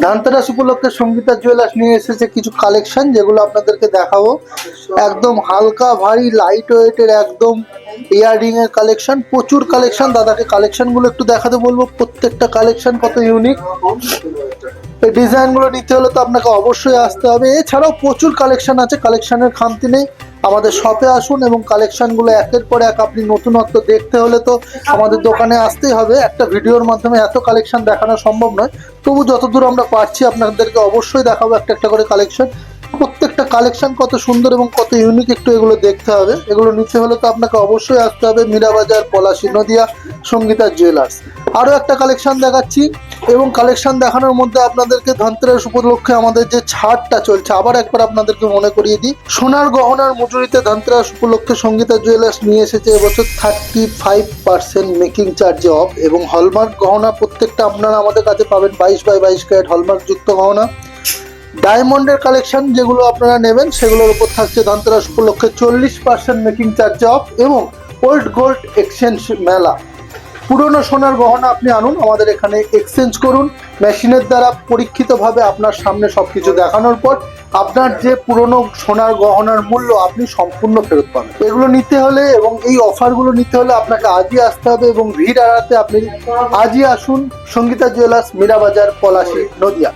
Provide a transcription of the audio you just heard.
ধানতেরাস উপলক্ষে সঙ্গীতা জুয়েলার্স নিয়ে এসেছে কিছু কালেকশন, যেগুলো আপনাদেরকে দেখাবো। একদম হালকা ভারী লাইট ওয়েটের একদম ইয়াররিং এর কালেকশন, প্রচুর কালেকশন। দাদাকে কালেকশন গুলো একটু দেখাতে বলবো। প্রত্যেকটা কালেকশন কত ইউনিক। এই ডিজাইন গুলো নিতে হলে তো আপনাকে অবশ্যই আসতে হবে। এছাড়াও প্রচুর কালেকশন আছে, কালেকশনের খামতি নেই। আমাদের শপে আসুন এবং কালেকশন গুলো একের পর এক আপনি নতুনত্ব দেখতে হলে তো আমাদের দোকানে আসতেই হবে। একটা ভিডিওর মাধ্যমে এত কালেকশন দেখানো সম্ভব নয়, তবু যতদূর আমরা পারছি আপনাদেরকে অবশ্যই দেখাবো একটা একটা করে কালেকশন। প্রত্যেকটা কালেকশন কত সুন্দর এবং কত ইউনিক, একটু এগুলো দেখতে হবে। এগুলো নিতে হলে তো আপনাকে অবশ্যই আসতে হবে মীরাবাজার, পলাশী, নদিয়া, সঙ্গীতা জুয়েলার্স। আরও একটা কালেকশন দেখাচ্ছি, এবং কালেকশন দেখানোর মধ্যে আপনাদেরকে ধনতেরাস উপলক্ষে আমাদের যে ছাড়টা চলছে আবার একবার আপনাদেরকে মনে করিয়ে দিই। সোনার গহনার মজুরিতে ধনতেরাস উপলক্ষে সঙ্গীতা জুয়েলার্স নিয়ে এসেছে এবছর 35% মেকিং চার্জে অফ, এবং হলমার্ক গহনা প্রত্যেকটা আপনারা আমাদের কাছে পাবেন 22x22 ক্যারেট হলমার্ক যুক্ত গহনা। ডায়মন্ডের কালেকশন যেগুলো আপনারা নেবেন সেগুলোর উপর থাকছে ধনতেরাস উপলক্ষে 40% মেকিং চার্জ অফ, এবং ওল্ড গোল্ড এক্সচেঞ্জ মেলা। পুরনো সোনার গহনা আপনি আনুন, আমাদের এখানে এক্সচেঞ্জ করুন। মেশিনের দ্বারা পরীক্ষিতভাবে আপনার সামনে সবকিছু দেখানোর পর আপনার যে পুরনো সোনার গহনার মূল্য আপনি সম্পূর্ণ ফেরত পাবেন। এগুলো নিতে হলে এবং এই অফারগুলো নিতে হলে আপনাকে আজই আসতে হবে, এবং ভিড় এড়াতে আপনি আজই আসুন সঙ্গীতা জুয়েলার্স, মীরাবাজার, পলাশী, নদিয়া।